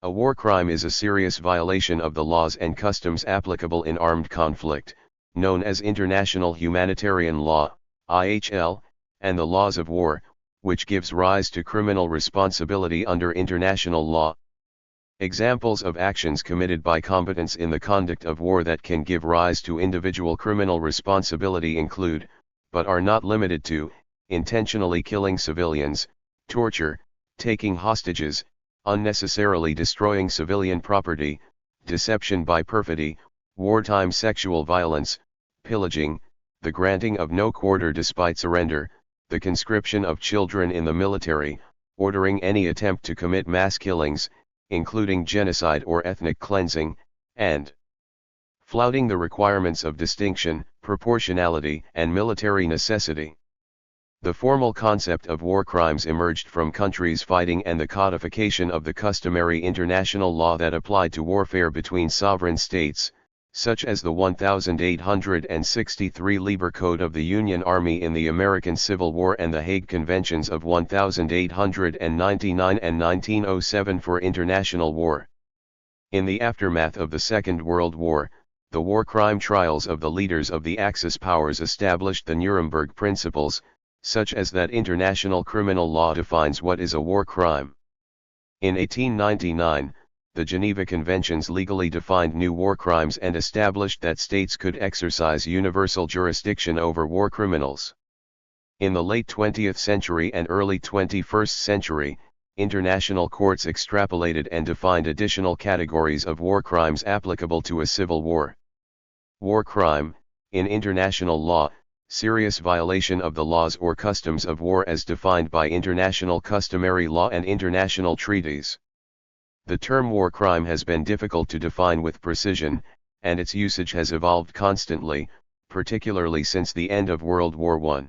A war crime is a serious violation of the laws and customs applicable in armed conflict, known as international humanitarian law, IHL, and the laws of war, which gives rise to criminal responsibility under international law. Examples of actions committed by combatants in the conduct of war that can give rise to individual criminal responsibility include, but are not limited to, intentionally killing civilians, torture, taking hostages, unnecessarily destroying civilian property, deception by perfidy, wartime sexual violence, pillaging, the granting of no quarter despite surrender, the conscription of children in the military, ordering any attempt to commit mass killings, including genocide or ethnic cleansing, and flouting the requirements of distinction, proportionality, and military necessity. The formal concept of war crimes emerged from countries fighting and the codification of the customary international law that applied to warfare between sovereign states, such as the 1863 Lieber Code of the Union Army in the American Civil War and the Hague Conventions of 1899 and 1907 for international war. In the aftermath of the Second World War, the war crime trials of the leaders of the Axis powers established the Nuremberg Principles, such as that international criminal law defines what is a war crime. In 1899, the Geneva Conventions legally defined new war crimes and established that states could exercise universal jurisdiction over war criminals. In the late 20th century and early 21st century, international courts extrapolated and defined additional categories of war crimes applicable to a civil war. War crime, in international law, serious violation of the laws or customs of war as defined by international customary law and international treaties. The term war crime has been difficult to define with precision, and its usage has evolved constantly, particularly since the end of World War I.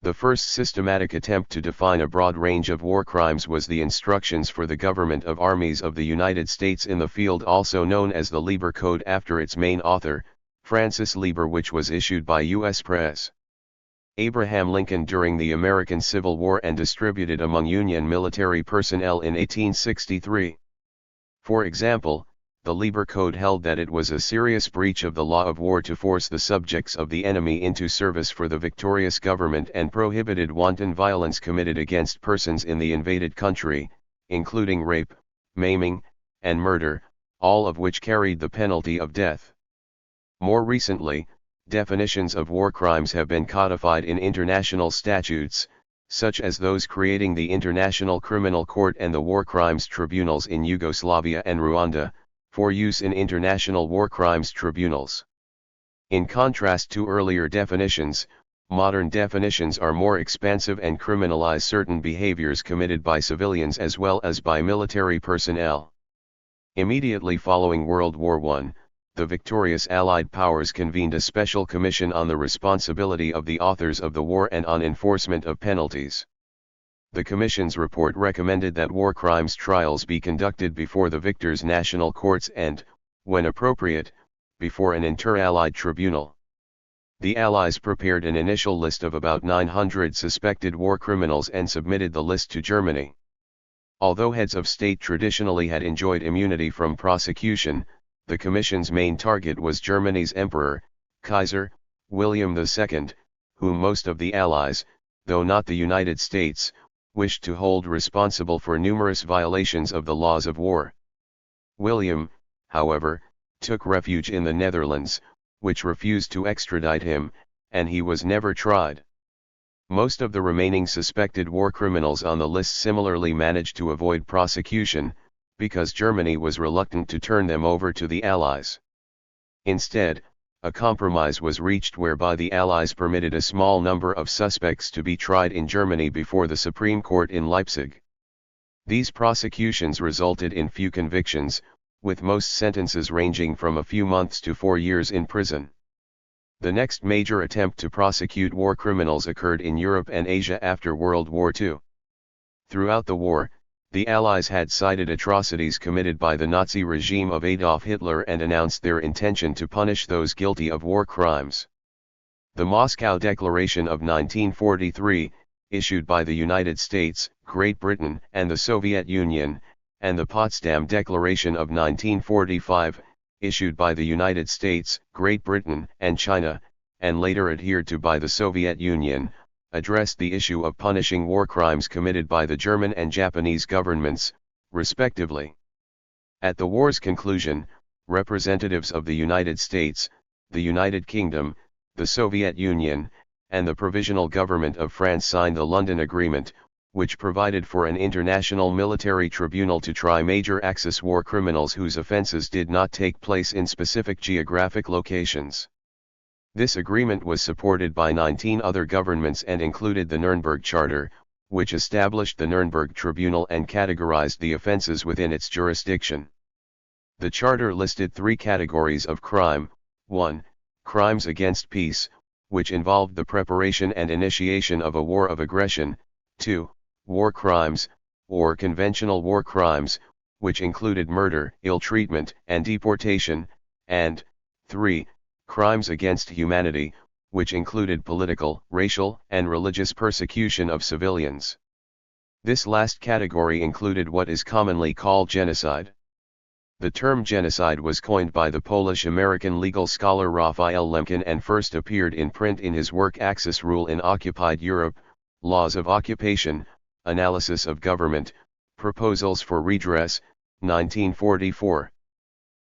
The first systematic attempt to define a broad range of war crimes was the Instructions for the Government of Armies of the United States in the Field, also known as the Lieber Code after its main author, Francis Lieber, which was issued by U.S. Press. Abraham Lincoln during the American Civil War and distributed among Union military personnel in 1863. For example, the Lieber Code held that it was a serious breach of the law of war to force the subjects of the enemy into service for the victorious government and prohibited wanton violence committed against persons in the invaded country, including rape, maiming, and murder, all of which carried the penalty of death. More recently, definitions of war crimes have been codified in international statutes, such as those creating the International Criminal Court and the War Crimes Tribunals in Yugoslavia and Rwanda, for use in international war crimes tribunals. In contrast to earlier definitions, modern definitions are more expansive and criminalize certain behaviors committed by civilians as well as by military personnel. Immediately following World War I, the victorious Allied powers convened a special commission on the responsibility of the authors of the war and on enforcement of penalties. The commission's report recommended that war crimes trials be conducted before the victors' national courts and, when appropriate, before an inter-Allied tribunal. The Allies prepared an initial list of about 900 suspected war criminals and submitted the list to Germany. Although heads of state traditionally had enjoyed immunity from prosecution, the Commission's main target was Germany's Emperor, Kaiser, William II, whom most of the Allies, though not the United States, wished to hold responsible for numerous violations of the laws of war. William, however, took refuge in the Netherlands, which refused to extradite him, and he was never tried. Most of the remaining suspected war criminals on the list similarly managed to avoid prosecution, because Germany was reluctant to turn them over to the Allies. Instead, a compromise was reached whereby the Allies permitted a small number of suspects to be tried in Germany before the Supreme Court in Leipzig. These prosecutions resulted in few convictions, with most sentences ranging from a few months to 4 years in prison. The next major attempt to prosecute war criminals occurred in Europe and Asia after World War II. Throughout the war, the Allies had cited atrocities committed by the Nazi regime of Adolf Hitler and announced their intention to punish those guilty of war crimes. The Moscow Declaration of 1943, issued by the United States, Great Britain, and the Soviet Union, and the Potsdam Declaration of 1945, issued by the United States, Great Britain, and China, and later adhered to by the Soviet Union, addressed the issue of punishing war crimes committed by the German and Japanese governments, respectively. At the war's conclusion, representatives of the United States, the United Kingdom, the Soviet Union, and the Provisional Government of France signed the London Agreement, which provided for an international military tribunal to try major Axis war criminals whose offenses did not take place in specific geographic locations. This agreement was supported by 19 other governments and included the Nuremberg Charter, which established the Nuremberg Tribunal and categorized the offenses within its jurisdiction. The Charter listed 3 categories of crime: 1. Crimes against peace, which involved the preparation and initiation of a war of aggression; 2. War crimes, or conventional war crimes, which included murder, ill treatment, and deportation; and 3. Crimes against humanity, which included political, racial, and religious persecution of civilians. This last category included what is commonly called genocide. The term genocide was coined by the Polish-American legal scholar Raphael Lemkin and first appeared in print in his work Axis Rule in Occupied Europe, Laws of Occupation, Analysis of Government, Proposals for Redress, 1944.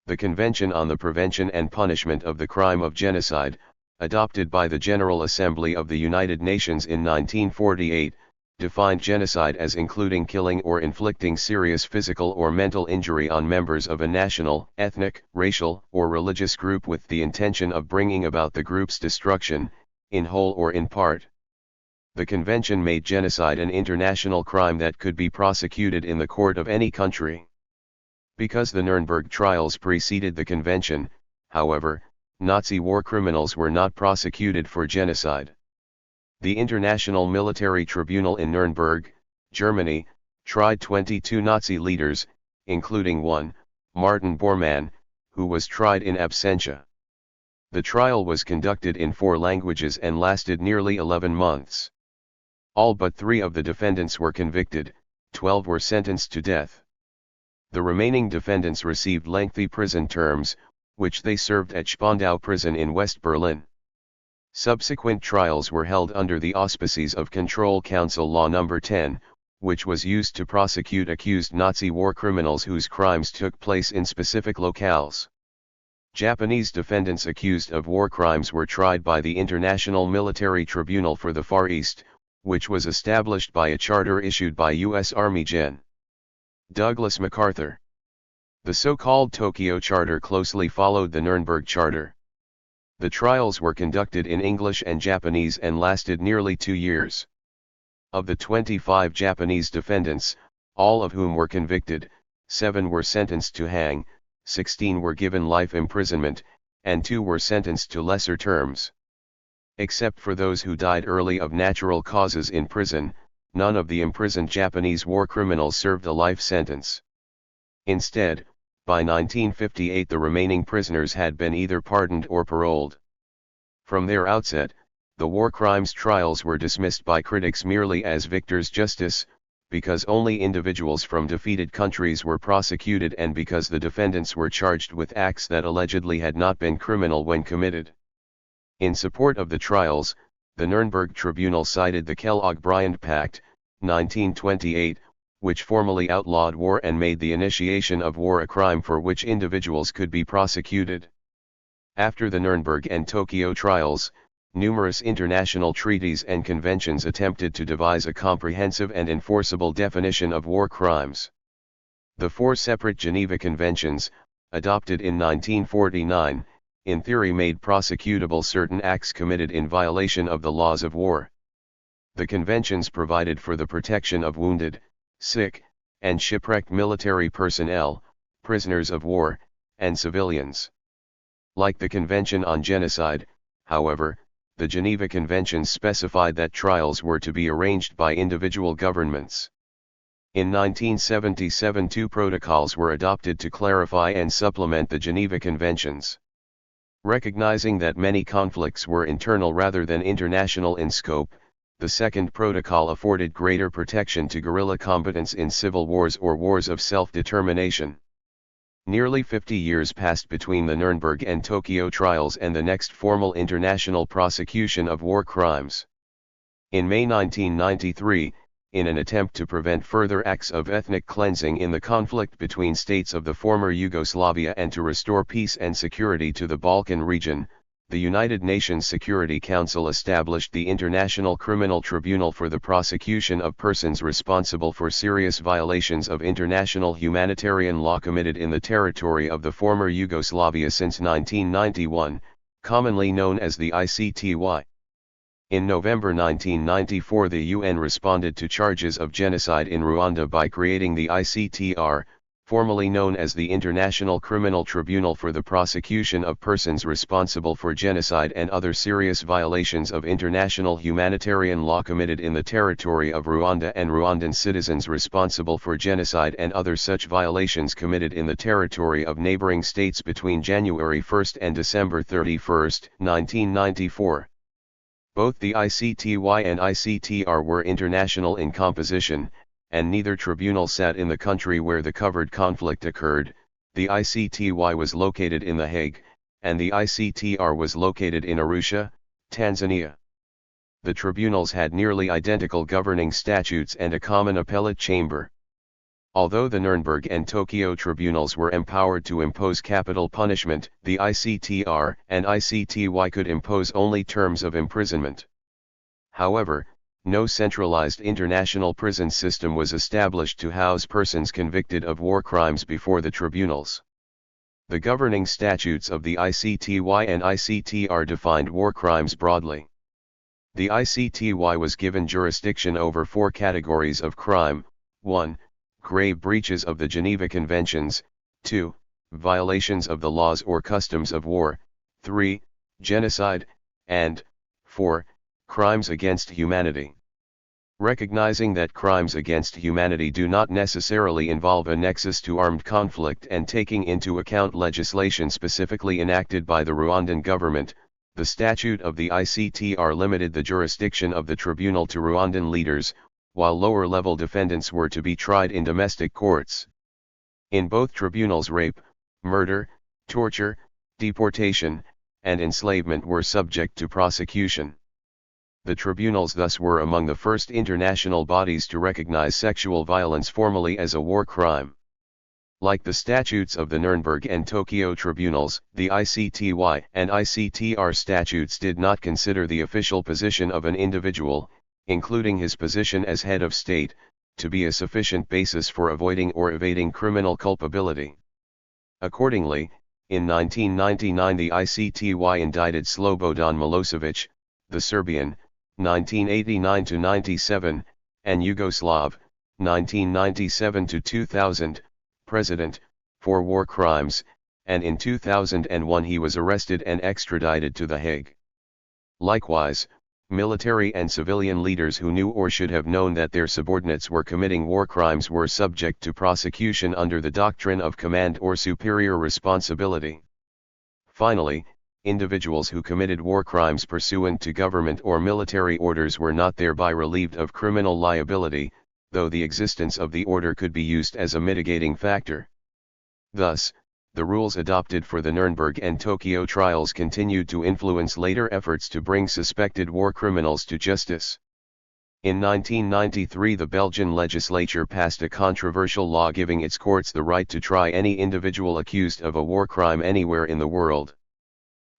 The Convention on the Prevention and Punishment of the Crime of Genocide, adopted by the General Assembly of the United Nations in 1948, defined genocide as including killing or inflicting serious physical or mental injury on members of a national, ethnic, racial, or religious group with the intention of bringing about the group's destruction, in whole or in part. The convention made genocide an international crime that could be prosecuted in the court of any country. Because the Nuremberg trials preceded the convention, however, Nazi war criminals were not prosecuted for genocide. The International Military Tribunal in Nuremberg, Germany, tried 22 Nazi leaders, including one, Martin Bormann, who was tried in absentia. The trial was conducted in 4 languages and lasted nearly 11 months. All but 3 of the defendants were convicted, 12 were sentenced to death. The remaining defendants received lengthy prison terms, which they served at Spandau prison in West Berlin. Subsequent trials were held under the auspices of Control Council Law No. 10, which was used to prosecute accused Nazi war criminals whose crimes took place in specific locales. Japanese defendants accused of war crimes were tried by the International Military Tribunal for the Far East, which was established by a charter issued by U.S. Army Gen. Douglas MacArthur. The so-called Tokyo Charter closely followed the Nuremberg Charter. The trials were conducted in English and Japanese and lasted nearly 2 years. Of the 25 Japanese defendants, all of whom were convicted, 7 were sentenced to hang, 16 were given life imprisonment, and 2 were sentenced to lesser terms. Except for those who died early of natural causes in prison, none of the imprisoned Japanese war criminals served a life sentence. Instead, by 1958 the remaining prisoners had been either pardoned or paroled. From their outset, the war crimes trials were dismissed by critics merely as victor's justice, because only individuals from defeated countries were prosecuted and because the defendants were charged with acts that allegedly had not been criminal when committed. In support of the trials, the Nuremberg Tribunal cited the Kellogg-Briand Pact, 1928, which formally outlawed war and made the initiation of war a crime for which individuals could be prosecuted. After the Nuremberg and Tokyo trials, numerous international treaties and conventions attempted to devise a comprehensive and enforceable definition of war crimes. The 4 separate Geneva Conventions, adopted in 1949, in theory made prosecutable certain acts committed in violation of the laws of war. The conventions provided for the protection of wounded, sick, and shipwrecked military personnel, prisoners of war, and civilians. Like the Convention on Genocide, however, the Geneva Conventions specified that trials were to be arranged by individual governments. In 1977 2 protocols were adopted to clarify and supplement the Geneva Conventions. Recognizing that many conflicts were internal rather than international in scope, the Second Protocol afforded greater protection to guerrilla combatants in civil wars or wars of self-determination. Nearly 50 years passed between the Nuremberg and Tokyo trials and the next formal international prosecution of war crimes. In May 1993, in an attempt to prevent further acts of ethnic cleansing in the conflict between states of the former Yugoslavia and to restore peace and security to the Balkan region, the United Nations Security Council established the International Criminal Tribunal for the prosecution of persons responsible for serious violations of international humanitarian law committed in the territory of the former Yugoslavia since 1991, commonly known as the ICTY. In November 1994, the UN responded to charges of genocide in Rwanda by creating the ICTR, formerly known as the International Criminal Tribunal for the prosecution of persons responsible for genocide and other serious violations of international humanitarian law committed in the territory of Rwanda and Rwandan citizens responsible for genocide and other such violations committed in the territory of neighboring states between January 1 and December 31, 1994. Both the ICTY and ICTR were international in composition, and neither tribunal sat in the country where the covered conflict occurred. The ICTY was located in The Hague, and the ICTR was located in Arusha, Tanzania. The tribunals had nearly identical governing statutes and a common appellate chamber. Although the Nuremberg and Tokyo tribunals were empowered to impose capital punishment, the ICTR and ICTY could impose only terms of imprisonment. However, no centralized international prison system was established to house persons convicted of war crimes before the tribunals. The governing statutes of the ICTY and ICTR defined war crimes broadly. The ICTY was given jurisdiction over 4 categories of crime: 1. Grave breaches of the Geneva Conventions, 2. Violations of the laws or customs of war, 3. Genocide, and 4. Crimes against humanity. Recognizing that crimes against humanity do not necessarily involve a nexus to armed conflict and taking into account legislation specifically enacted by the Rwandan government, the statute of the ICTR limited the jurisdiction of the tribunal to Rwandan leaders, while lower-level defendants were to be tried in domestic courts. In both tribunals, rape, murder, torture, deportation, and enslavement were subject to prosecution. The tribunals thus were among the first international bodies to recognize sexual violence formally as a war crime. Like the statutes of the Nuremberg and Tokyo tribunals, the ICTY and ICTR statutes did not consider the official position of an individual, including his position as head of state, to be a sufficient basis for avoiding or evading criminal culpability. Accordingly, in 1999 the ICTY indicted Slobodan Milosevic, the Serbian, 1989–97, and Yugoslav, 1997–2000, president, for war crimes, and in 2001 he was arrested and extradited to The Hague. Likewise, military and civilian leaders who knew or should have known that their subordinates were committing war crimes were subject to prosecution under the doctrine of command or superior responsibility. Finally, individuals who committed war crimes pursuant to government or military orders were not thereby relieved of criminal liability, though the existence of the order could be used as a mitigating factor. Thus, the rules adopted for the Nuremberg and Tokyo trials continued to influence later efforts to bring suspected war criminals to justice. In 1993 the Belgian legislature passed a controversial law giving its courts the right to try any individual accused of a war crime anywhere in the world.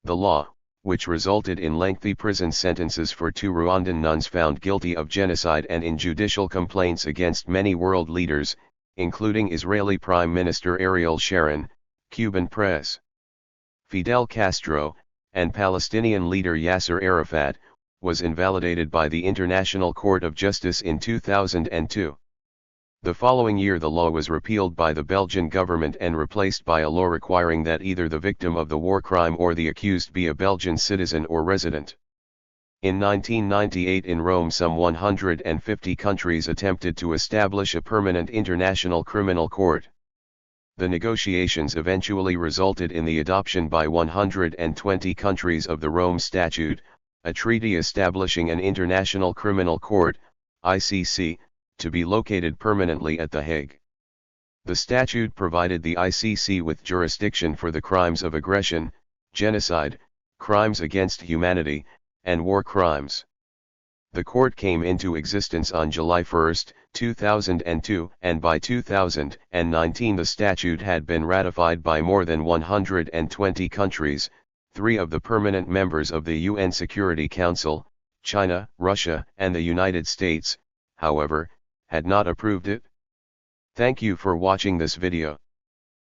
The law, which resulted in lengthy prison sentences for 2 Rwandan nuns found guilty of genocide and in judicial complaints against many world leaders, including Israeli Prime Minister Ariel Sharon, Cuban Pres. Fidel Castro, and Palestinian leader Yasser Arafat, was invalidated by the International Court of Justice in 2002. The following year the law was repealed by the Belgian government and replaced by a law requiring that either the victim of the war crime or the accused be a Belgian citizen or resident. In 1998 in Rome some 150 countries attempted to establish a permanent international criminal court. The negotiations eventually resulted in the adoption by 120 countries of the Rome Statute, a treaty establishing an International Criminal Court, ICC, to be located permanently at The Hague. The statute provided the ICC with jurisdiction for the crimes of aggression, genocide, crimes against humanity, and war crimes. The court came into existence on July 1, 2002, and by 2019 the statute had been ratified by more than 120 countries, 3 of the permanent members of the UN Security Council, China, Russia, and the United States, however, had not approved it. Thank you for watching this video.